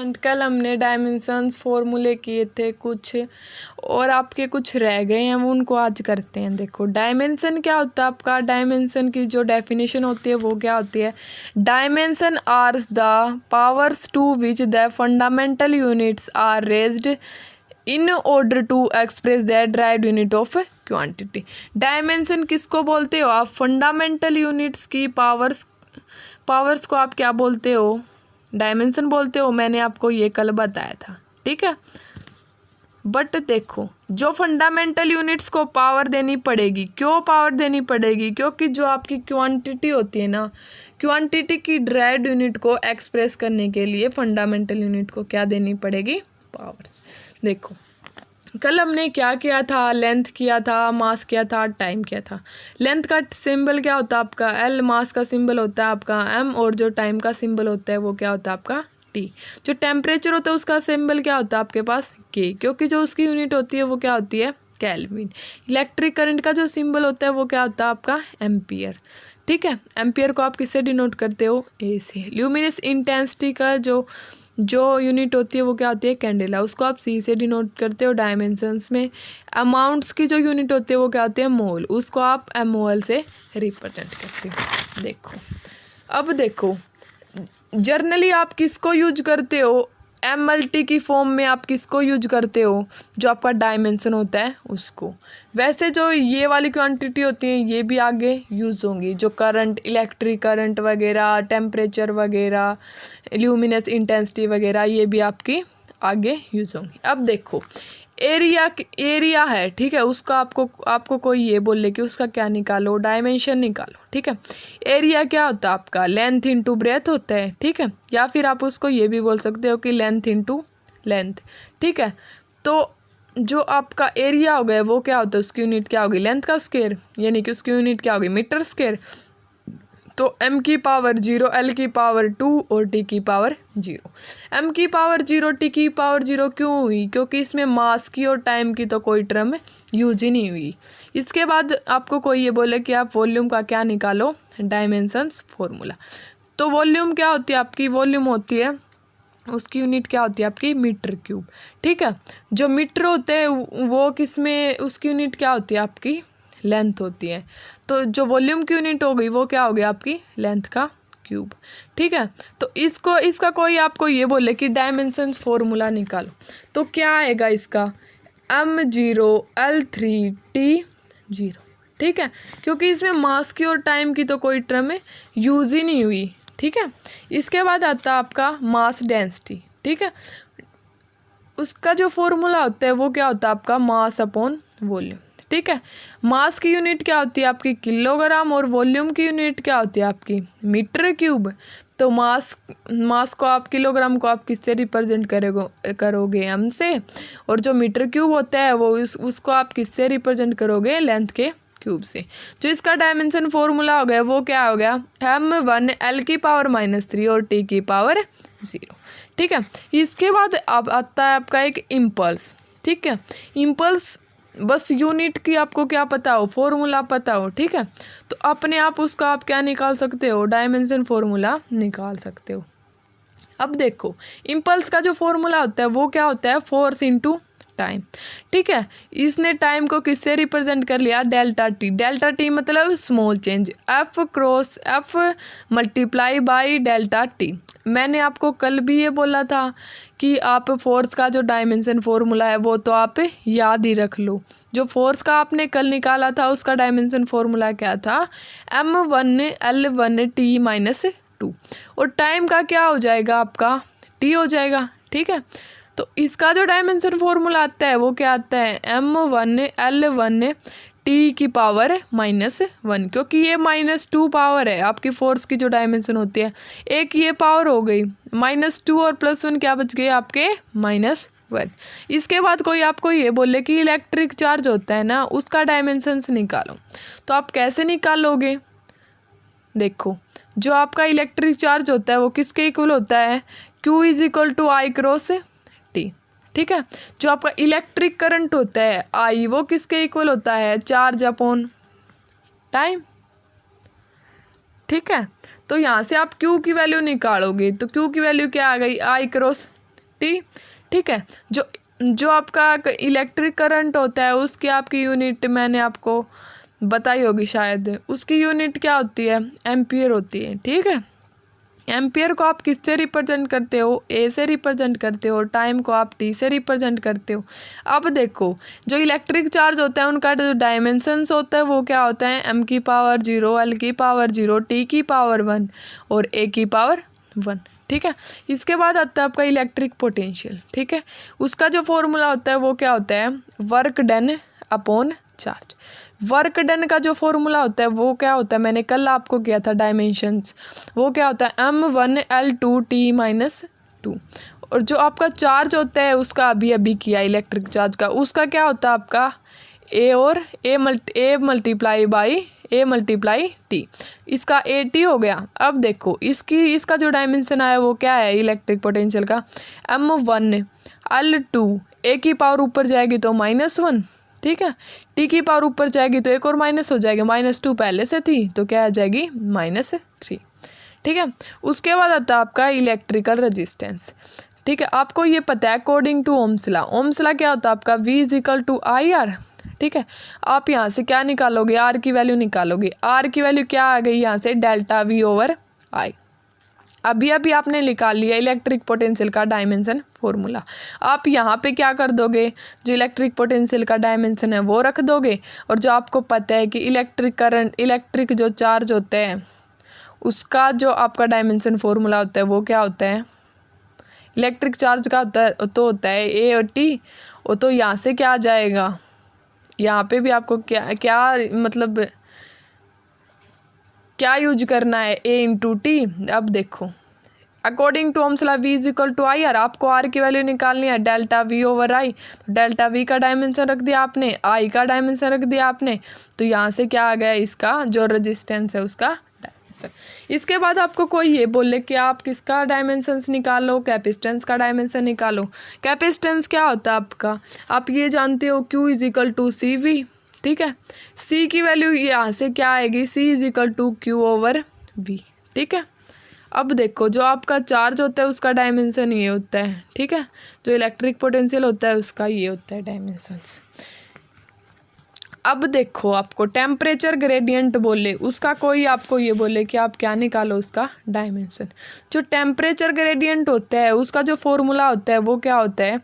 Student, कल हमने dimensions फॉर्मूले किए थे कुछ और आपके कुछ रह गए हैं, वो उनको आज करते हैं। देखो डायमेंशन क्या होता है आपका, डायमेंशन की जो डेफिनेशन होती है वो क्या होती है, dimension are the powers to which the fundamental units are raised in order to express that derived unit of quantity. Dimension किसको बोलते हो आप, फंडामेंटल यूनिट्स की पावर्स को आप क्या बोलते हो, डायमेंशन बोलते हो। मैंने आपको ये कल बताया था, ठीक है। बट देखो जो फंडामेंटल यूनिट्स को पावर देनी पड़ेगी, क्यों पावर देनी पड़ेगी, क्योंकि जो आपकी क्वांटिटी होती है ना, क्वांटिटी की डिराइव्ड यूनिट को एक्सप्रेस करने के लिए फंडामेंटल यूनिट को क्या देनी पड़ेगी, पावर्स। देखो कल हमने क्या किया था, लेंथ किया था, मास किया था, टाइम किया था। लेंथ का सिंबल क्या होता है आपका एल, मास का सिंबल होता है आपका एम, और जो टाइम का सिंबल होता है वो क्या होता है आपका टी। जो टेम्परेचर होता है उसका सिंबल क्या होता है आपके पास के, क्योंकि जो उसकी यूनिट होती है वो क्या होती है केल्विन। इलेक्ट्रिक करंट का जो सिंबल होता है वो क्या होता है आपका एम्पियर, ठीक है। एम्पियर को आप किससे डिनोट करते हो, ए से। ल्यूमिनस इंटेंसिटी का जो यूनिट होती है वो क्या होती है कैंडेला, उसको आप सी से डिनोट करते हो डायमेंशंस में। अमाउंट्स की जो यूनिट होती है वो क्या होती है मोल, उसको आप MOL से रिप्रेजेंट करते हो। देखो अब देखो जर्नली आप किसको यूज करते हो, MLT की फॉर्म में आप किसको यूज करते हो, जो आपका डायमेंशन होता है उसको। वैसे जो ये वाली क्वांटिटी होती है ये भी आगे यूज़ होंगी, जो करंट, इलेक्ट्रिक करंट वगैरह, टेम्परेचर वगैरह, ल्यूमिनस इंटेंसिटी वगैरह, ये भी आपकी आगे यूज़ होंगी। अब देखो एरिया है, ठीक है, उसका आपको कोई ये बोले कि उसका क्या निकालो, डायमेंशन निकालो, ठीक है। एरिया क्या होता है आपका लेंथ इंटू ब्रेथ होता है, ठीक है, या फिर आप उसको ये भी बोल सकते हो कि लेंथ इंटू लेंथ, ठीक है। तो जो आपका एरिया हो गया वो क्या होता है, उसकी यूनिट क्या होगी लेंथ का स्क्वायर, यानी कि उसकी यूनिट क्या होगी मीटर स्क्वायर। तो m की पावर 0, l की पावर 2 और t की पावर 0। m की पावर 0, t की पावर 0 क्यों हुई, क्योंकि इसमें मास की और टाइम की तो कोई टर्म यूज ही नहीं हुई। इसके बाद आपको कोई ये बोले कि आप वॉल्यूम का क्या निकालो, डायमेंशंस फॉर्मूला। तो वॉल्यूम क्या होती है आपकी, वॉल्यूम होती है उसकी यूनिट क्या होती है आपकी मीटर क्यूब, ठीक है। जो मीटर होते हैं वो किसमें, उसकी यूनिट क्या होती है आपकी लेंथ होती है। तो जो वॉल्यूम की यूनिट हो गई वो क्या हो गया आपकी लेंथ का क्यूब, ठीक है। तो इसका कोई आपको ये बोले कि डायमेंशंस फॉर्मूला निकालो, तो क्या आएगा इसका m0 l3 t0, ठीक है, क्योंकि इसमें मास की और टाइम की तो कोई टर्म यूज़ ही नहीं हुई, ठीक है। इसके बाद आता है आपका मास डेंसिटी, ठीक है। उसका जो फॉर्मूला होता है वो क्या होता है आपका मास अपॉन वॉल्यूम, ठीक है। मास की यूनिट क्या होती है आपकी किलोग्राम और वॉल्यूम की यूनिट क्या होती है आपकी मीटर क्यूब। तो मास को आप किलोग्राम को आप किससे रिप्रेजेंट करोगे एम से, और जो मीटर क्यूब होता है वो उसको आप किससे रिप्रेजेंट करोगे लेंथ के क्यूब से। जो इसका डायमेंशन फॉर्मूला हो गया वो क्या हो गया m1 l की पावर -3 और t की पावर 0, ठीक है। इसके बाद अब आता है आपका एक इम्पल्स, ठीक है। इम्पल्स बस यूनिट की आपको क्या पता हो, फॉर्मूला पता हो, ठीक है। तो अपने आप उसका आप क्या निकाल सकते हो, डायमेंशन फॉर्मूला निकाल सकते हो। अब देखो इम्पल्स का जो फॉर्मूला होता है वो क्या होता है फोर्स इंटू टाइम, ठीक है। इसने टाइम को किससे रिप्रेजेंट कर लिया डेल्टा टी, डेल्टा टी मतलब small change, F multiply by delta T. मैंने आपको कल भी ये बोला था कि आप फोर्स का जो डायमेंशन फॉर्मूला है वो तो आप याद ही रख लो। जो फोर्स का आपने कल निकाला था उसका डायमेंशन फॉर्मूला क्या था m1 l1 t - 2, और टाइम का क्या हो जाएगा आपका t हो जाएगा, ठीक है। तो इसका जो डायमेंशन फॉर्मूला आता है वो क्या आता है m1 l1 t की पावर -1, क्योंकि ये -2 पावर है आपकी फोर्स की जो डायमेंशन होती है। एक ये पावर हो गई -2 और +1 क्या बच गए आपके -1। इसके बाद कोई आपको ये बोले कि इलेक्ट्रिक चार्ज होता है ना उसका डायमेंशंस निकालो, तो आप कैसे निकालोगे। देखो जो आपका इलेक्ट्रिक चार्ज होता है वो किसके इक्वल होता है Q = I क्रॉस T, ठीक है। जो आपका इलेक्ट्रिक करंट होता है I वो किसके इक्वल होता है चार्ज अपॉन टाइम, ठीक है। तो यहाँ से आप Q की वैल्यू निकालोगे तो Q की वैल्यू क्या आ गई I क्रॉस टी, ठीक है। जो आपका इलेक्ट्रिक करंट होता है उसकी आपकी यूनिट मैंने आपको बताई होगी शायद, उसकी यूनिट क्या होती है, एम्पियर होती है, ठीक है। एम्पियर को आप किससे रिप्रेजेंट करते हो, ए से रिप्रेजेंट करते हो, टाइम को आप टी से रिप्रेजेंट करते हो। अब देखो जो इलेक्ट्रिक चार्ज होता है उनका जो डायमेंशंस होता है वो क्या होता है, m की पावर 0, l की पावर 0, t की पावर 1 और a की पावर 1, ठीक है। इसके बाद आता है आपका इलेक्ट्रिक पोटेंशियल, ठीक है। उसका जो फॉर्मूला होता है वो क्या होता है, work done upon charge. Work done का जो फॉर्मूला होता है वो क्या होता है, मैंने कल आपको किया था डायमेंशंस, वो क्या होता है m1 l2 t-2। और जो आपका चार्ज होता है उसका अभी किया इलेक्ट्रिक चार्ज का, उसका क्या होता है आपका a और a मल्टीप्लाई टी, इसका AT हो गया। अब देखो इसका जो डायमेंशन आया वो क्या है इलेक्ट्रिक पोटेंशियल का, m1 l2, a की पावर ऊपर जाएगी तो -1, ठीक है। टी की पावर ऊपर जाएगी तो एक और माइनस हो जाएगी, -2 पहले से थी तो क्या आ जाएगी -3, ठीक है। उसके बाद आता है आपका इलेक्ट्रिकल रेजिस्टेंस, ठीक है। आपको ये पता है according to Ohm's law, Ohm's law क्या होता है आपका V = IR, ठीक है। आप यहाँ से क्या निकालोगे, R की वैल्यू निकालोगे, R की वैल्यू क्या आ गई यहाँ से ΔV/I। अभी आपने निकाल लिया इलेक्ट्रिक पोटेंशियल का डायमेंशन फॉर्मूला। आप यहाँ पे क्या कर दोगे, जो इलेक्ट्रिक पोटेंशियल का डायमेंशन है वो रख दोगे, और जो आपको पता है कि इलेक्ट्रिक जो चार्ज होते हैं उसका जो आपका डायमेंशन फॉर्मूला होता है वो क्या होता है, इलेक्ट्रिक चार्ज का होता है ए और टी। वो तो यहाँ से क्या आ जाएगा, यहाँ पे भी आपको क्या मतलब क्या यूज करना है, A/T। अब देखो according to Ohm's law V = IR, आपको R की वैल्यू निकालनी है ΔV/I। तो ΔV का डायमेंशन रख दिया आपने, I का डायमेंशन रख दिया आपने, तो यहाँ से क्या आ गया इसका जो रेजिस्टेंस है उसका डायमेंशन। इसके बाद आपको कोई ये बोले कि आप किसका डायमेंशंस निकालो, कैपेसिटेंस का डायमेंशन निकालो। कैपेसिटेंस क्या होता है आपका, आप ये जानते हो Q = CV, ठीक है। C की वैल्यू यहाँ से क्या आएगी, C = Q/V, ठीक है। अब देखो जो आपका चार्ज होता है उसका डायमेंशन ये होता है, ठीक है। जो इलेक्ट्रिक पोटेंशियल होता है उसका ये होता है डायमेंशंस। अब देखो आपको टेम्परेचर ग्रेडियंट बोले, उसका कोई आपको ये बोले कि आप क्या निकालो उसका डायमेंशन। जो टेम्परेचर ग्रेडियंट होता है उसका जो फॉर्मूला होता है वो क्या होता है,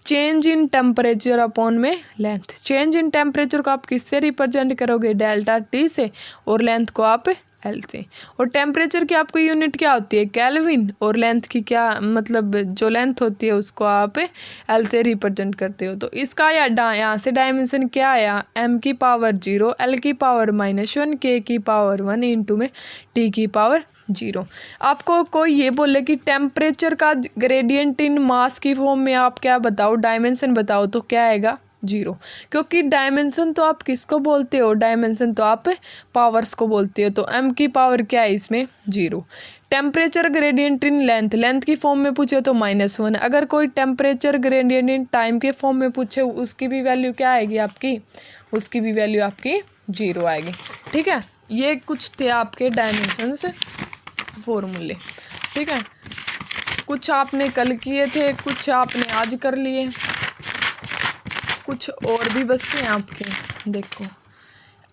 चेंज इन टेम्परेचर अपॉन में लेंथ। चेंज इन टेम्परेचर को आप किससे रिप्रेजेंट करोगे, ΔT से, और लेंथ को आप L से। और टेम्परेचर की आपको यूनिट क्या होती है, केल्विन, और लेंथ की क्या मतलब जो लेंथ होती है उसको आप L से रिप्रेजेंट करते हो। तो इसका यहाँ से डायमेंशन क्या आया, m की पावर 0, l की पावर -1, k की पावर 1 इंटू में t की पावर 0। आपको कोई ये बोले कि टेम्परेचर का ग्रेडियंट इन मास की फॉर्म में आप क्या बताओ, डायमेंशन बताओ, तो क्या आएगा 0, क्योंकि डायमेंशन तो आप किसको बोलते हो, डायमेंशन तो आप पावर्स को बोलते हो। तो m की पावर क्या है इसमें 0। टेम्परेचर ग्रेडियंट इन लेंथ की फॉर्म में पूछे तो -1। अगर कोई टेम्परेचर ग्रेडियंट इन टाइम के फॉर्म में पूछे उसकी भी वैल्यू क्या आएगी आपकी, उसकी भी वैल्यू आपकी 0 आएगी, ठीक है। ये कुछ थे आपके डायमेंशंस फॉर्मूले, ठीक है। कुछ आपने कल किए थे, कुछ आपने आज कर लिए, कुछ और भी बचे हैं आपके। देखो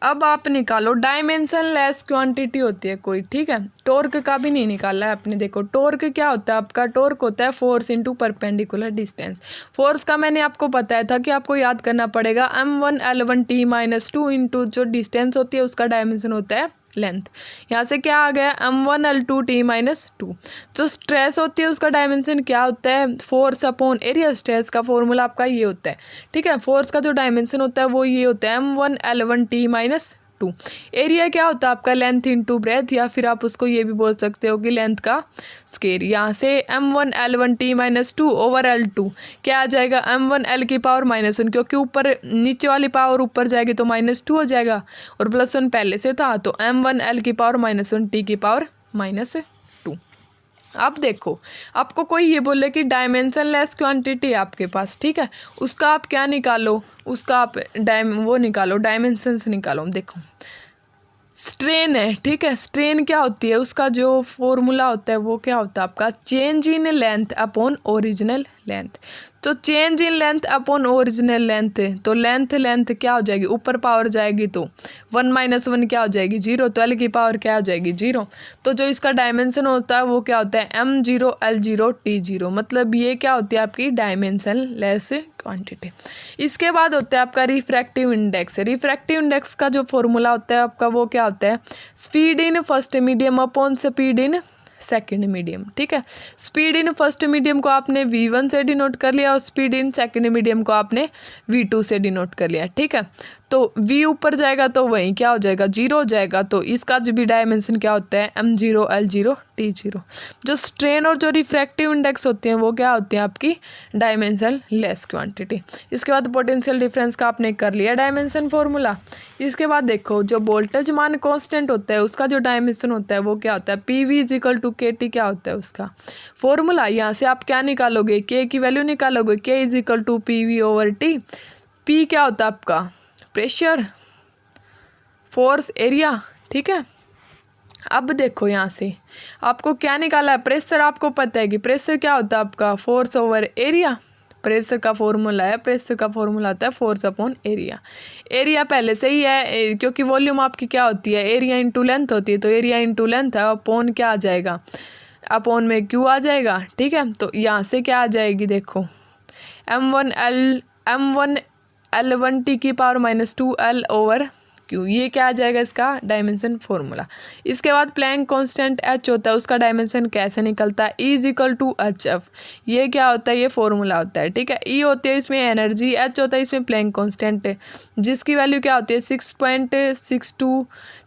अब आप निकालो डायमेंशन लेस क्वांटिटी होती है कोई, ठीक है। टॉर्क का भी नहीं निकाला है आपने। देखो टॉर्क क्या होता है आपका, टॉर्क होता है force into perpendicular distance. Force का मैंने आपको बताया था कि आपको याद करना पड़ेगा m1 l1 t-2 इंटू जो डिस्टेंस होती है उसका डायमेंशन होता है लेंथ। यहाँ से क्या आ गया m1 l2 t-2। जो स्ट्रेस होती है उसका डायमेंशन क्या होता है, फोर्स अपॉन एरिया। स्ट्रेस का फॉर्मूला आपका ये होता है, ठीक है। फोर्स का जो डायमेंशन होता है वो ये होता है m1 l1 t-2। एरिया क्या होता है आपका, लेंथ इंटू ब्रेथ, या फिर आप उसको ये भी बोल सकते हो कि लेंथ का स्क्वायर। यहाँ से m1 l1 t-2 over l2 क्या आ जाएगा, m1 l की पावर -1, क्योंकि ऊपर नीचे वाली पावर ऊपर जाएगी तो -2 हो जाएगा, और +1 पहले से था, तो m1 l की पावर -1 t की पावर -2। अब देखो आपको कोई ये बोले कि डायमेंशन लेस क्वांटिटी है आपके पास, ठीक है। उसका आप क्या निकालो, उसका आप निकालो, डायमेंशंस निकालो। देखो स्ट्रेन है, ठीक है। स्ट्रेन क्या होती है, उसका जो फॉर्मूला होता है वो क्या होता है आपका, change in length upon original length. तो change in length upon original length, तो लेंथ क्या हो जाएगी, ऊपर पावर जाएगी तो 1 - 1 क्या हो जाएगी 0, तो L की पावर क्या हो जाएगी 0। तो जो इसका डायमेंशन होता है वो क्या होता है m0 L0 T0, मतलब ये क्या होती है आपकी डायमेंशन लेस क्वांटिटी। इसके बाद होता है आपका रिफ्रैक्टिव इंडेक्स। रिफ्रैक्टिव इंडेक्स का जो फॉर्मूला होता है आपका वो क्या होता है, speed in first medium upon speed in second medium. ठीक है, स्पीड इन फर्स्ट मीडियम को आपने v1 से डिनोट कर लिया और स्पीड इन सेकंड मीडियम को आपने v2 से डिनोट कर लिया। ठीक है, तो v ऊपर जाएगा तो वहीं क्या हो जाएगा 0 हो जाएगा। तो इसका जो भी डायमेंशन क्या होता है m0 L0 T0। जो स्ट्रेन और जो रिफ्रैक्टिव इंडेक्स होते हैं वो क्या होते हैं आपकी डायमेंशन लेस क्वांटिटी। इसके बाद पोटेंशियल डिफरेंस का आपने कर लिया डायमेंशन फॉर्मूला। इसके बाद देखो जो वोल्टेज मान कांस्टेंट होता है उसका जो डायमेंशन होता है वो क्या होता है PV = KT, क्या होता है उसका फॉर्मूला। यहाँ से आप क्या निकालोगे, K की वैल्यू निकालोगे, K = PV/T। P क्या होता है आपका प्रेशर, फोर्स, एरिया। ठीक है, अब देखो यहाँ से आपको क्या निकाला है प्रेशर। आपको पता है कि प्रेशर क्या होता है आपका फोर्स ओवर एरिया। प्रेशर का फॉर्मूला है, प्रेशर का फॉर्मूला आता है फोर्स अपॉन एरिया। एरिया पहले से ही है क्योंकि वॉल्यूम आपकी क्या होती है एरिया इंटू लेंथ होती है, तो एरिया इंटू लेंथ है, अपॉन क्या आ जाएगा अपॉन में Q आ जाएगा। ठीक है, तो यहाँ से क्या आ जाएगी देखो m1 L1T की पावर -2L/Q, ये क्या आ जाएगा इसका डायमेंशन फॉर्मूला। इसके बाद प्लैंक कांस्टेंट H होता है, उसका डायमेंशन कैसे निकलता है E = HF। ये क्या होता है, ये फॉर्मूला होता है। ठीक है, E होती है इसमें एनर्जी, H होता है इसमें प्लैंक कांस्टेंट, जिसकी वैल्यू क्या होती है 6.623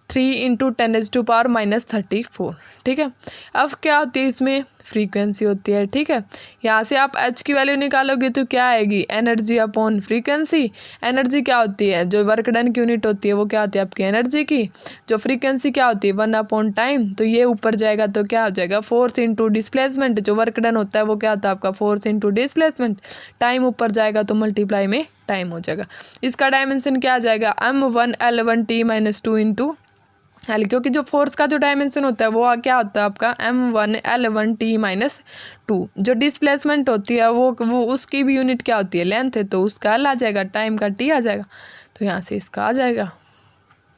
× 10⁻⁻34। ठीक है, अब क्या होती है इसमें फ्रीक्वेंसी होती है। ठीक है, यहाँ से आप H की वैल्यू निकालोगे तो क्या आएगी एनर्जी अपॉन फ्रीक्वेंसी। एनर्जी क्या होती है, जो वर्क डन की यूनिट होती है वो क्या होती है आपकी एनर्जी की। जो फ्रीक्वेंसी क्या होती है 1/टाइम, तो ये ऊपर जाएगा तो क्या हो जाएगा फोर्स इंटू डिस्प्लेसमेंट। जो वर्क डन होता है वो क्या होता है आपका फोर्स इंटू डिस्प्लेसमेंट। टाइम ऊपर जाएगा तो मल्टीप्लाई में टाइम हो जाएगा। इसका डायमेंशन क्या आ जाएगा m1 L1T - 2 × L, क्योंकि जो फोर्स का जो डायमेंशन होता है वो क्या होता है आपका m1 L1T - 2। जो डिस्प्लेसमेंट होती है वो उसकी भी यूनिट क्या होती है लेंथ है, तो उसका L आ जाएगा, टाइम का T आ जाएगा, तो यहाँ से इसका आ जाएगा।